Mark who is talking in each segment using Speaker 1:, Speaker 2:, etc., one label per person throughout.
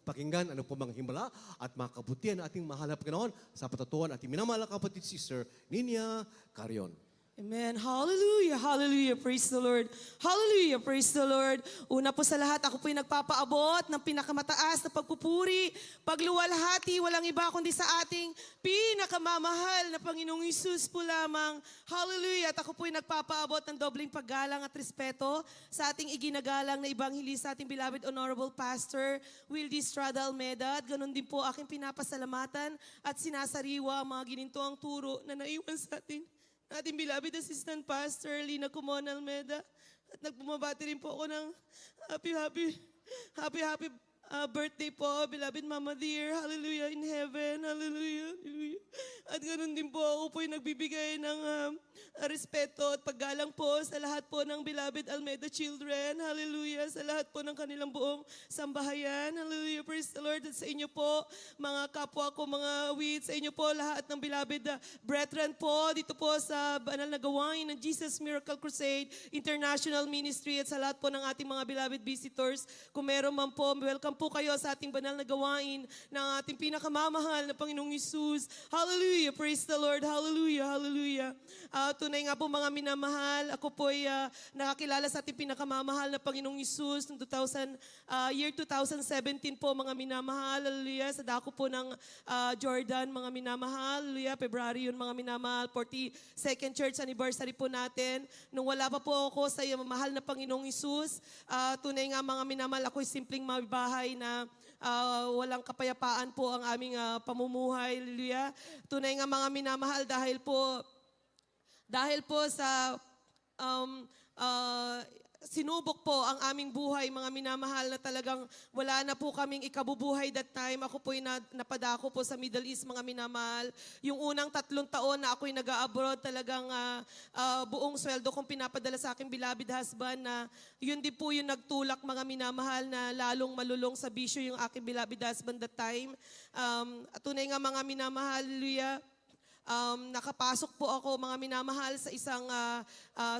Speaker 1: pakinggan ano po mga himala at mga kabutihan na ating mahal na Panginoon sa patutuan ating minamahal na kapatid Sister Ninia Carion.
Speaker 2: Amen. Hallelujah. Hallelujah. Praise the Lord. Hallelujah. Praise the Lord. Una po sa lahat, ako po'y nagpapaabot ng pinakamataas na pagpupuri, pagluwalhati, walang iba kundi sa ating pinakamamahal na Panginoong Hesus po lamang. Hallelujah. At ako po'y nagpapaabot ng dobling paggalang at respeto sa ating iginagalang na ibanghili sa ating beloved Honorable Pastor Wildy Estrada Almeda. At ganun din po aking pinapasalamatan at sinasariwa ang mga ginintoang turo na naiwan sa ating beloved Assistant Pastor Lina Kumon Almeda. At nagpumabati rin po ako ng happy birthday po, beloved Mama Dear. Hallelujah in heaven. Hallelujah. Hallelujah. At ganun din po ako po'y nagbibigay ng respeto at paggalang po sa lahat po ng beloved Almeda children. Hallelujah. Sa lahat po ng kanilang buong sambahayan. Hallelujah. Praise the Lord. At sa inyo po, mga kapwa ko, mga wits, sa inyo po lahat ng beloved brethren po, dito po sa banal na gawain ng Jesus Miracle Crusade International Ministry at sa lahat po ng ating mga beloved visitors. Kung meron man po, welcome po kayo sa ating banal na gawain ng ating pinakamamahal na Panginoong Hesus. Hallelujah. Praise the Lord. Hallelujah. Hallelujah. Tunay nga po mga minamahal, ako po'y nakakilala sa ating pinakamamahal na Panginoong Hesus noong year 2017 po mga minamahal. Hallelujah. Sa dako po ng Jordan mga minamahal. Hallelujah. February yun mga minamahal. 42nd church anniversary po natin. Nung wala pa po ako sa mahal na Panginoong Hesus, tunay nga mga minamahal, ako'y simpleng mabibahay na walang kapayapaan po ang aming pamumuhay. Hallelujah. Tunay nga mga minamahal dahil po sa sinubok po ang aming buhay, mga minamahal, na talagang wala na po kaming ikabubuhay that time. Ako po'y napadako po sa Middle East, mga minamahal. Yung unang 3 taon na ako'y nag-abroad, talagang buong sweldo kong pinapadala sa aking beloved husband na yun din po yung nagtulak, mga minamahal, na lalong malulong sa bisyo yung aking beloved husband that time. At tunay nga mga minamahal, hallelujah. Nakapasok po ako mga minamahal sa isang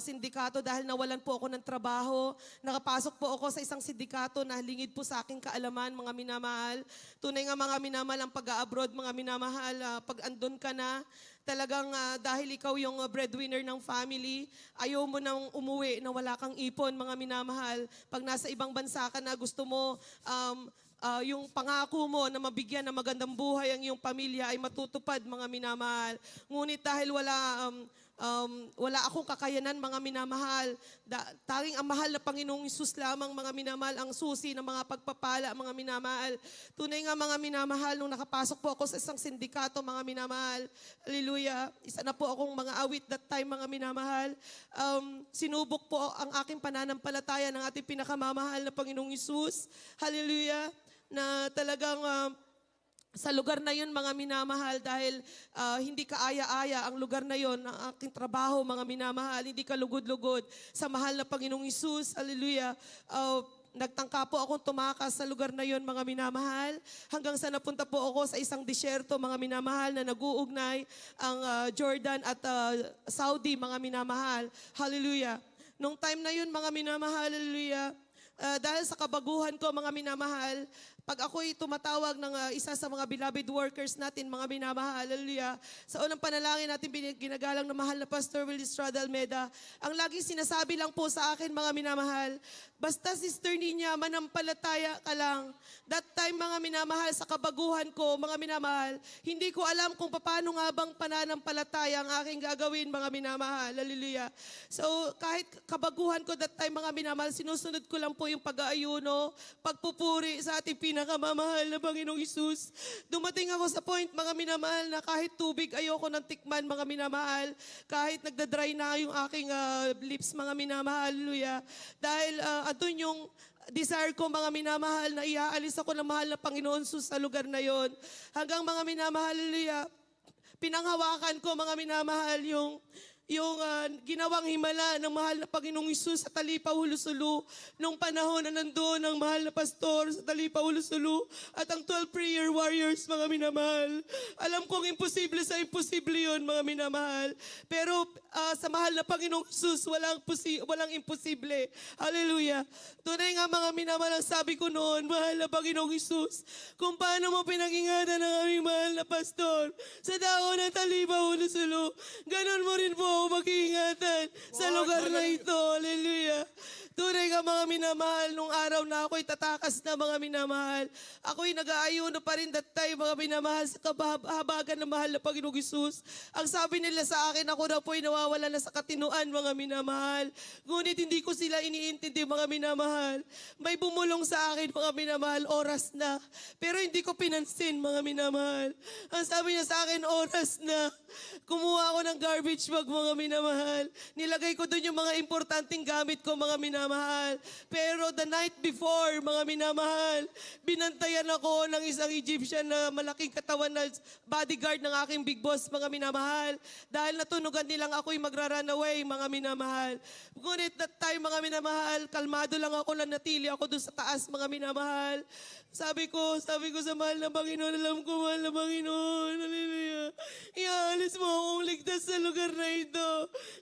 Speaker 2: sindikato dahil nawalan po ako ng trabaho. Nakapasok po ako sa isang sindikato na lingid po sa aking kaalaman, mga minamahal. Tunay nga mga minamahal ang pag-abroad, mga minamahal, pag andun ka na, talagang dahil ikaw yung breadwinner ng family, ayaw mo nang umuwi na wala kang ipon, mga minamahal. Pag nasa ibang bansa ka na, gusto mo yung pangako mo na mabigyan ng magandang buhay ang iyong pamilya ay matutupad, mga minamahal. Ngunit dahil wala akong kakayanan, mga minamahal, tanging ang mahal na Panginoong Hesus lamang, mga minamahal, ang susi ng mga pagpapala, mga minamahal. Tunay nga mga minamahal, nung nakapasok po ako sa isang sindikato, mga minamahal, hallelujah, isa na po akong mga awit that time, mga minamahal. Sinubok po ang aking pananampalataya ng ating pinakamamahal na Panginoong Hesus. Hallelujah. Na talagang sa lugar na yun, mga minamahal, dahil hindi ka aya-aya ang lugar na yun, ang aking trabaho, mga minamahal, hindi ka lugod-lugod sa mahal na Panginoong Hesus. Hallelujah. Nagtangka po akong tumakas sa lugar na yun, mga minamahal, hanggang sa napunta po ako sa isang disyerto, mga minamahal, na nag-uugnay ang Jordan at Saudi, mga minamahal. Hallelujah. Nung time na yun, mga minamahal, hallelujah, dahil sa kabaguhan ko, mga minamahal, pag ako'y tumatawag ng isa sa mga beloved workers natin, mga minamahal, hallelujah, sa unang panalangin natin ginagalang na mahal na Pastor Wildy Estrada Almeda, ang laging sinasabi lang po sa akin, mga minamahal, basta Sister Ninia, manampalataya ka lang. That time, mga minamahal, sa kabaguhan ko, mga minamahal, hindi ko alam kung paano nga bang pananampalataya ang aking gagawin, mga minamahal, hallelujah. So, kahit kabaguhan ko that time, mga minamahal, sinusunod ko lang po yung pag-aayuno, pagpupuri sa ating pinakamamahal na Panginoong Hesus. Dumating ako sa point, mga minamahal, na kahit tubig ayoko ng tikman, mga minamahal, kahit nagdadry na yung aking lips, mga minamahal, hallelujah. Dahil andun yung desire ko, mga minamahal, na iaalis ako ng mahal na Panginoon Hesus sa lugar na yon. Hanggang, mga minamahal, hallelujah, pinanghawakan ko, mga minamahal, yung yung ginawang himala ng mahal na Panginoong Hesus sa Talipa, Hulusulu, nung panahon na nandoon ang mahal na pastor sa Talipa, Hulusulu, at ang 12 prayer warriors, mga minamahal. Alam kong imposible sa imposible yun, mga minamahal. Pero sa mahal na Panginoong Hesus, walang imposible. Hallelujah. Tunay nga, mga minamahal, ang sabi ko noon, mahal na Panginoong Hesus, kung paano mo pinag-ingatan ng aming mahal na pastor sa dako ng Talipa, Hulusulu, ganon mo rin po ako mag-iingatan sa lugar na ito. Hallelujah. Tunay nga, mga minamahal, nung araw na ako'y tatakas na, mga minamahal, ako'y nag-aayuno pa rin that time, mga minamahal, sa kabahabagan ng mahal na Panginoong Hesus. Ang sabi nila sa akin, ako na po'y nawawala na sa katinuan, mga minamahal. Ngunit hindi ko sila iniintindi, mga minamahal. May bumulong sa akin, mga minamahal, oras na. Pero hindi ko pinansin, mga minamahal. Ang sabi niya sa akin, oras na. Kumuha ako ng garbage bag, mga minamahal. Nilagay ko doon yung mga importanteng gamit ko, mga minamahal. Pero the night before, mga minamahal, binantayan ako ng isang Egyptian na malaking katawan na bodyguard ng aking big boss, mga minamahal. Dahil natunugan nilang ako'y magra-run away, mga minamahal. Ngunit that time, mga minamahal, kalmado lang ako, nanatili ako doon sa taas, mga minamahal. Sabi ko sa mahal na Panginoon, alam ko, mahal na Panginoon, hallelujah. Iaalis mo akong ligtas sa lugar na ito.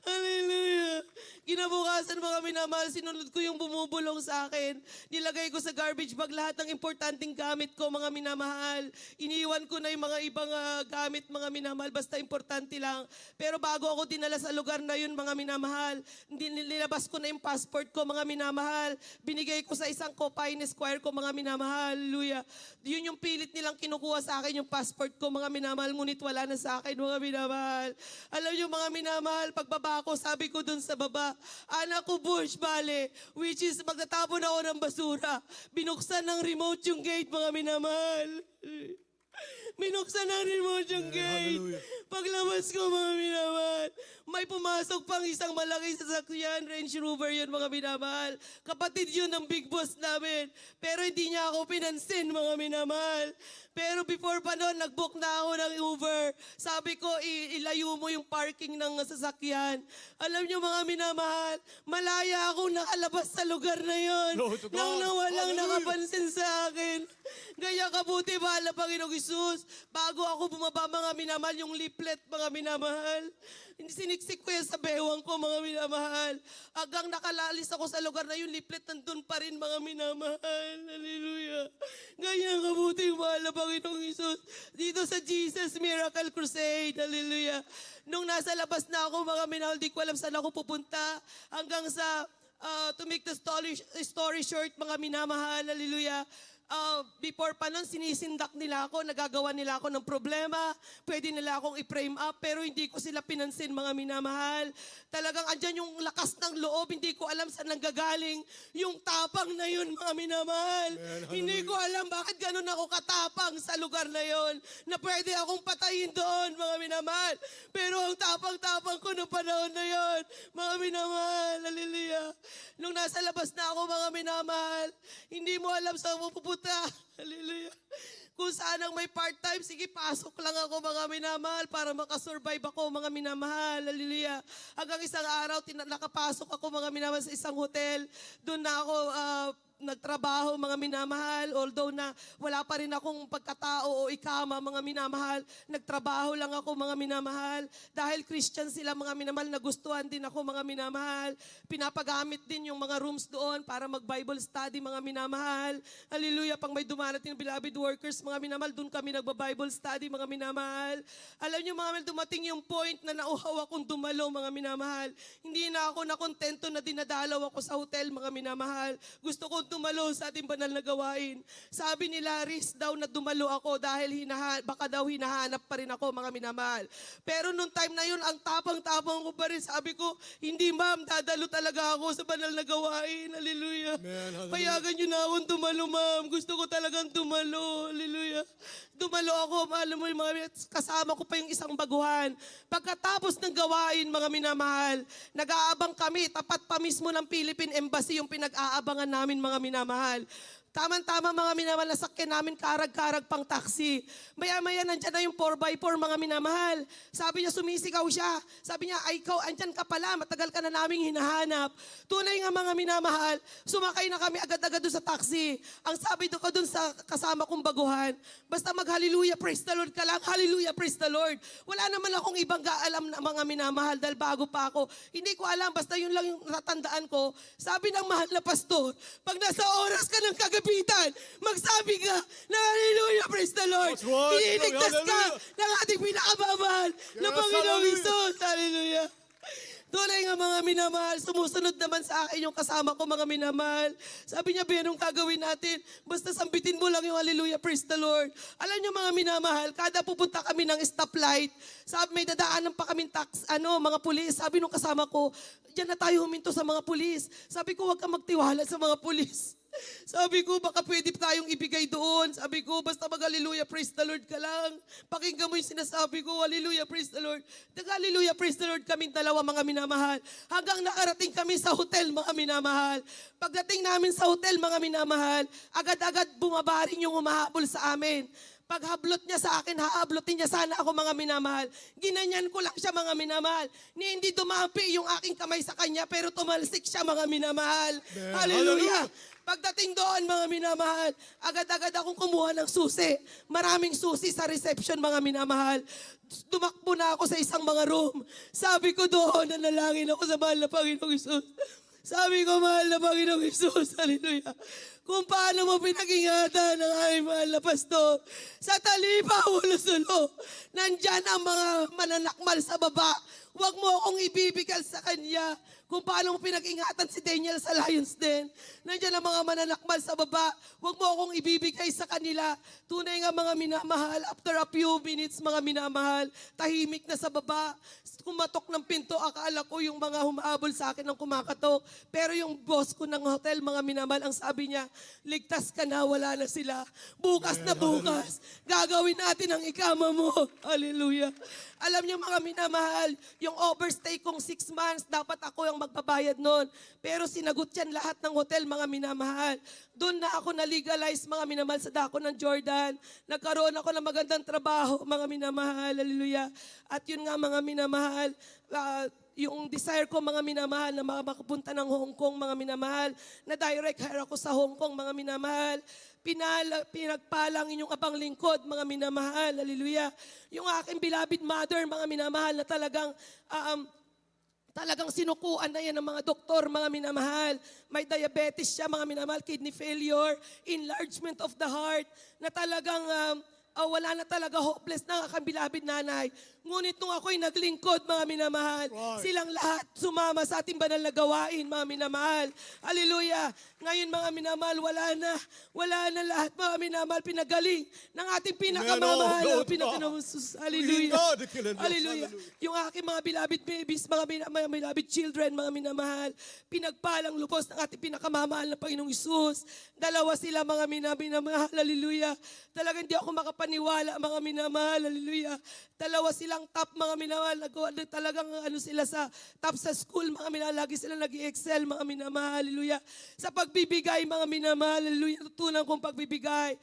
Speaker 2: Hallelujah. Kinabukasan, mga minamahal, sinunod ko yung bumubulong sa akin. Nilagay ko sa garbage bag lahat ng importanteng gamit ko, mga minamahal. Iniwan ko na yung mga ibang gamit, mga minamahal, basta importante lang. Pero bago ako dinala sa lugar na yun, mga minamahal, nilabas ko na yung passport ko, mga minamahal. Binigay ko sa isang co-pine squire ko, mga minamahal. Hallelujah. Yun yung pilit nilang kinukuha sa akin, yung passport ko, mga minamahal, ngunit wala na sa akin, mga minamahal. Alam niyo, mga minamahal, pagbaba ko, sabi ko dun sa baba, anak ko, Bush Valley, which is magtatapon ako ng basura. Binuksan ng remote yung gate, mga minamahal. Binuksan ng remote yung gate.
Speaker 1: Hallelujah.
Speaker 2: Paglabas ko, mga minamahal, may pumasok pang isang malaking sasakyan, Range Rover yun, mga minamahal. Kapatid yun ng big boss namin. Pero hindi niya ako pinansin, mga minamahal. Pero before pa noon, nag-book na ako ng Uber. Sabi ko, ilayo mo yung parking ng sasakyan. Alam niyo, mga minamahal, malaya akong nakalabas sa lugar na yon.
Speaker 1: Glory to God.
Speaker 2: Nang nawalang
Speaker 1: Hallelujah.
Speaker 2: nakapansin sa akin. Gaya kabuti, mahal na Panginoong Hesus. Bago ako bumaba, mga minamahal, yung leaflet, mga minamahal. Siniksik ko yan sa bewang ko, mga minamahal. Hanggang nakalalis ako sa lugar na yung leaflet, nandun pa rin, mga minamahal. Hallelujah. Gaya kabuti, mahal na Panginoong Hesus. Dito sa Jesus Miracle Crusade. Hallelujah. Nung nasa labas na ako, mga minamahal, di ko alam saan ako pupunta. Hanggang sa, to make the story short, mga minamahal. Hallelujah. Before pa nun, sinisindak nila ako, nagagawa nila ako ng problema, pwede nila akong i-frame up, pero hindi ko sila pinansin, mga minamahal. Talagang andyan yung lakas ng loob, hindi ko alam saan nanggagaling yung tapang na yun, mga minamahal. Hindi ko alam bakit ganun ako katapang sa lugar na yun, na pwede akong patayin doon, mga minamahal. Pero ang tapang-tapang ko noong panahon na yun, mga minamahal, hallelujah. Nung nasa labas na ako, mga minamahal, hindi mo alam saan mo pupunta. Hallelujah. Kung saan ang may part-time, sige, pasok lang ako, mga minamahal, para makasurvive ako, mga minamahal. Hallelujah. Hanggang isang araw, nakapasok ako, mga minamahal, sa isang hotel. Doon na ako nagtrabaho, mga minamahal. Although na wala pa rin akong pagkatao o ikama, mga minamahal. Nagtrabaho lang ako, mga minamahal. Dahil Christian sila, mga minamahal, nagustuhan din ako, mga minamahal. Pinapagamit din yung mga rooms doon para mag-Bible study, mga minamahal. Hallelujah. Pag may dumarating beloved workers, mga minamahal, doon kami nagba-Bible study, mga minamahal. Alam niyo, mga minamahal, dumating yung point na nauhaw akong dumalo, mga minamahal. Hindi na ako nakontento na dinadalaw ako sa hotel, mga minamahal. Gusto ko dumalo sa ating banal na gawain. Sabi ni Laris daw na dumalo ako dahil baka daw hinahanap pa rin ako, mga minamahal. Pero nung time na yun, ang tapang-tapang ko pa rin. Sabi ko, hindi ma'am, dadalo talaga ako sa banal na gawain. Hallelujah.
Speaker 1: Amen.
Speaker 2: Payagan nyo na akong dumalo, ma'am. Gusto ko talagang dumalo. Hallelujah. Dumalo ako, alam mo yung mga kasama ko pa yung isang baguhan. Pagkatapos ng gawain, mga minamahal, nag-aabang kami, tapat pa mismo ng Philippine Embassy yung pinag-aabangan namin, mga minamahal. Tama-tama mga minamahal, nasakyan namin karag-karag pang taxi. Maya-maya nandyan na yung 4x4 mga minamahal. Sabi niya, sumisigaw siya. Sabi niya, ay ikaw, andyan ka pala, matagal ka na naming hinahanap. Tunay nga mga minamahal, sumakay na kami agad-agad doon sa taxi. Ang sabi ko doon sa kasama kong baguhan, basta mag-hallelujah, praise the Lord ka lang, hallelujah, praise the Lord. Wala naman akong ibang gaalam na mga minamahal dahil bago pa ako. Hindi ko alam, basta yun lang yung natandaan ko. Sabi ng mahal na pastor, pag nasa oras ka ng kagabitan, magsabi ka na hallelujah, praise the Lord.
Speaker 1: That's right.
Speaker 2: Iniligtas ka
Speaker 1: Hallelujah.
Speaker 2: ng ating pinakamamahal na
Speaker 1: Yes,
Speaker 2: Panginoong
Speaker 1: hallelujah.
Speaker 2: Isus. Hallelujah. Tunay nga mga minamahal, sumusunod naman sa akin yung kasama ko mga minamahal. Sabi niya, anong gagawin natin? Basta sambitin mo lang yung hallelujah, praise the Lord. Alam niyo mga minamahal, kada pupunta kami ng stoplight, sabi may dadaanan pa kaming mga pulis. Sabi nung kasama ko, diyan na tayo huminto sa mga pulis. Sabi ko, huwag kang magtiwala sa mga pulis. Sabi ko, baka pwede tayong ibigay doon. Sabi ko, basta mag-hallelujah, praise the Lord ka lang. Pakinggan mo yung sinasabi ko, hallelujah, praise the Lord. Hallelujah, praise the Lord kaming dalawa mga minamahal. Hanggang nakarating kami sa hotel mga minamahal. Pagdating namin sa hotel mga minamahal, agad-agad bumabaring yung humahabol sa amin. Paghablot niya sa akin, haablotin niya sana ako mga minamahal. Ginanyan ko lang siya mga minamahal. Ni hindi dumampi yung aking kamay sa kanya, pero tumalsik siya mga minamahal. Hallelujah! Pagdating doon mga minamahal, agad-agad akong kumuha ng susi. Maraming susi sa reception mga minamahal. Dumakbo na ako sa isang mga room. Sabi ko doon, nanalangin ako sa mahal na Panginoong Isus. Sabi ko, mahal na Panginoong Isus, hallelujah. Kung paano mo pinag-ingatan ng aming mahal na pastor. Sa talipa, ulo-sulo. Nandyan ang mga mananakmal sa baba. Huwag mo akong ibibigay sa kanya. Kung paano mo pinag-ingatan si Daniel sa Lions Den. Nandiyan ang mga mananakmal sa baba. Huwag mo akong ibibigay sa kanila. Tunay nga mga minamahal, after a few minutes mga minamahal, tahimik na sa baba. Kumatok ng pinto, akala ko yung mga humahabol sa akin ang kumakatok. Pero yung boss ko ng hotel, mga minamahal, ang sabi niya, ligtas ka na, wala na sila. Bukas na bukas, gagawin natin ang ikama mo. Hallelujah. Alam niyo mga minamahal, yung overstay kong 6 months, dapat ako yung magbabayad nun. Pero sinagot yan lahat ng hotel, mga minamahal. Doon na ako na-legalize, mga minamahal, sa dako ng Jordan. Nagkaroon ako ng magandang trabaho, mga minamahal. Hallelujah. At yun nga, mga minamahal, yung desire ko, mga minamahal, na makapunta ng Hong Kong, mga minamahal, na direct hire ako sa Hong Kong, mga minamahal. Pinagpalang inyong abang lingkod, mga minamahal. Hallelujah. Yung aking beloved mother, mga minamahal, na talagang sinukuan na yan ng mga doktor, mga minamahal. May diabetes siya, mga minamahal, kidney failure, enlargement of the heart, na talagang wala na talaga, hopeless na aking beloved nanay. Ngunit nung ako'y naglingkod, mga minamahal, silang lahat sumama sa ating banal na gawain, mga minamahal. Hallelujah. Ngayon, mga minamahal, wala na lahat, mga minamahal, pinagaling ng ating pinakamamahal, ang Panginoong Hesus. Hallelujah. Hallelujah. Yung aking mga beloved babies, mga beloved children, mga minamahal, pinagpalang lubos ng ating pinakamamahal na Panginoong Hesus. Dalawa sila, mga minamahal. Hallelujah. Talagang hindi ako makapaniwala, mga minamahal. Hallelujah. Dalawa silang top, mga minamahal. Talagang sila sa top sa school, mga minamahal. Lagi sila nag-i-excel, mga minamahal. Hallelujah. Sa pagbibigay, mga minamahal. Hallelujah. Natutunan kong pagbibigay.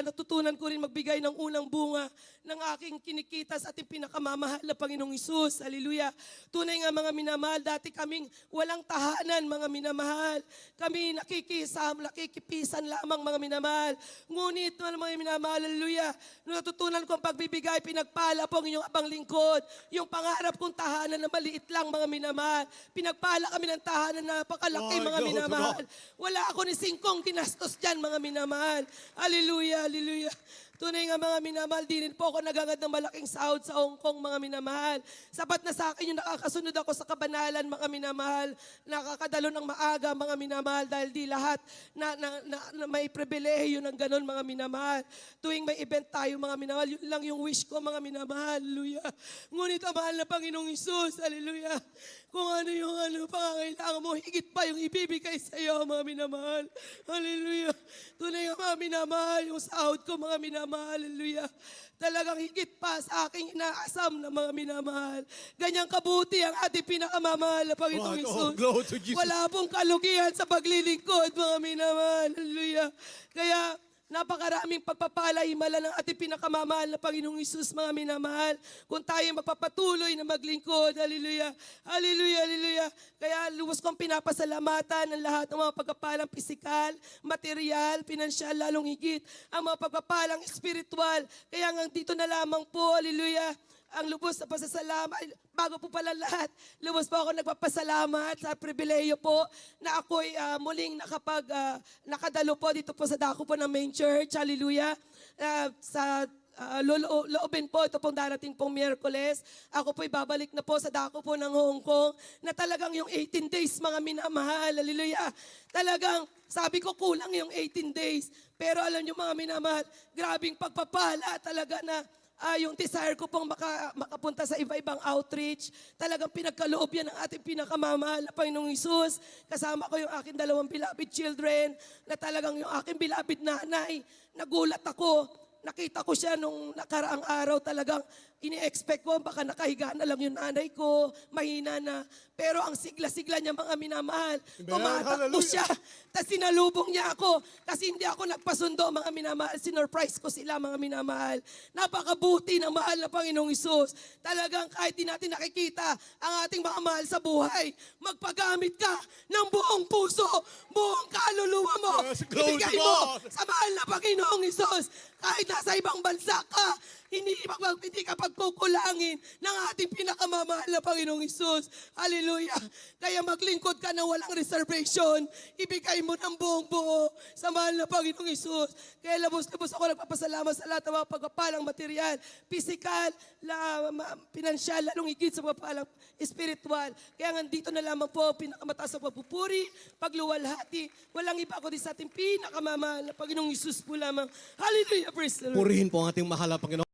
Speaker 2: Natutunan ko rin magbigay ng unang bunga ng aking kinikita sa ating pinakamamahal na Panginoong Hesus. Hallelujah. Tunay nga, mga minamahal, dati kaming walang tahanan, mga minamahal. Kami nakikipisan lamang, mga minamahal. Ngunit, mga minamahal, hallelujah. Natutunan kong pagbibigay, pinagpala po ang inyong abang lingkod. Yung pangarap kong tahanan na maliit lang, mga minamahal. Pinagpala kami ng tahanan na napakalaki, mga minamahal. Wala ako ni singkong ginastos dyan, mga minamahal. Hallelujah, hallelujah. Tunay nga, mga minamahal, di rin po ako nagangad ng malaking sahod sa Hong Kong, mga minamahal. Sapat na sa akin yung nakakasunod ako sa kabanalan, mga minamahal. Nakakadalo ng maaga, mga minamahal, dahil di lahat na may pribilehiyo ng ganun, mga minamahal. Tuwing may event tayo, mga minamahal, yun lang yung wish ko, mga minamahal. Hallelujah. Ngunit ang mahal na Panginoong Hesus, hallelujah. Kung ano yung pangangailangan mo, higit pa yung ibibigay sa iyo, mga minamahal. Hallelujah. Tunay nga, mga minamahal, yung sahod ko, mga minamahal, minamahal. Hallelujah. Talagang higit pa sa aking inaasam na mga minamahal. Ganyang kabuti ang ating pinakamamahal na Panginoong
Speaker 1: Wow,
Speaker 2: Isus.
Speaker 1: glory to Jesus.
Speaker 2: Wala pong kalugihan sa paglilingkod, mga minamahal. Hallelujah. Kaya, napakaraming pagpapala, himala ng ating pinakamamahal na Panginoong Isus, mga minamahal. Kung tayo magpapatuloy na maglingkod, hallelujah, hallelujah, hallelujah. Kaya luwas kong pinapasalamatan ng lahat ng mga pagpapalang pisikal, material, pinansyal, lalong higit, ang mga pagpapalang espiritual. Kaya hanggang dito na lamang po, hallelujah, ang lubos na pasasalamat. Bago po pala lahat, lubos po ako nagpapasalamat sa pribileyo po na ako'y muling nakadalo po dito po sa dako po ng main church. Hallelujah. Loobin po, ito pong darating pong Miyerkules. Ako po'y babalik na po sa dako po ng Hong Kong na talagang yung 18 days, mga minamahal. Hallelujah. Talagang, sabi ko kulang yung 18 days. Pero alam nyo mga minamahal, grabing pagpapala talaga na yung desire ko pong makapunta sa iba-ibang outreach. Talagang pinagkaloob yan ng ating pinakamamahal na Panginoong Isus. Kasama ko yung aking 2 beloved children na talagang yung aking beloved nanay. Nagulat ako. Nakita ko siya nung nakaraang araw talagang ini-expect ko, baka nakahiga na lang yung nanay ko, mahina na. Pero ang sigla-sigla niya mga minamahal, tumatakbo siya. Tapos sinalubong niya ako. Kasi hindi ako nagpasundo mga minamahal. Sinurprise ko sila mga minamahal. Napakabuti ng mahal na Panginoong Isus. Talagang kahit di natin nakikita ang ating mga mahal sa buhay, magpagamit ka ng buong puso, buong kaluluwa mo.
Speaker 1: Yes, glory
Speaker 2: Ibigay
Speaker 1: to
Speaker 2: mo
Speaker 1: God.
Speaker 2: sa mahal na Panginoong Isus. Kahit nasa ibang bansa ka, hindi ka pagkukulangin ng ating pinakamamahal na Panginoong Isus. Hallelujah. Kaya maglingkod ka na walang reservation. Ibigay mo ng buong buo sa mahal na Panginoong Isus. Kaya labos-labos ako nagpapasalamat sa lahat ng mga pagpapalang material, physical, pinansyal, lalong higit sa pagpapalang spiritual. Kaya nandito na lamang po pinakamataas na pagpupuri, pagluwalhati. Walang iba kundi sa ating pinakamamahal na Panginoong Isus po lamang. Hallelujah. Praise the Lord.
Speaker 1: Purihin po ang ating mahal na Panginoon.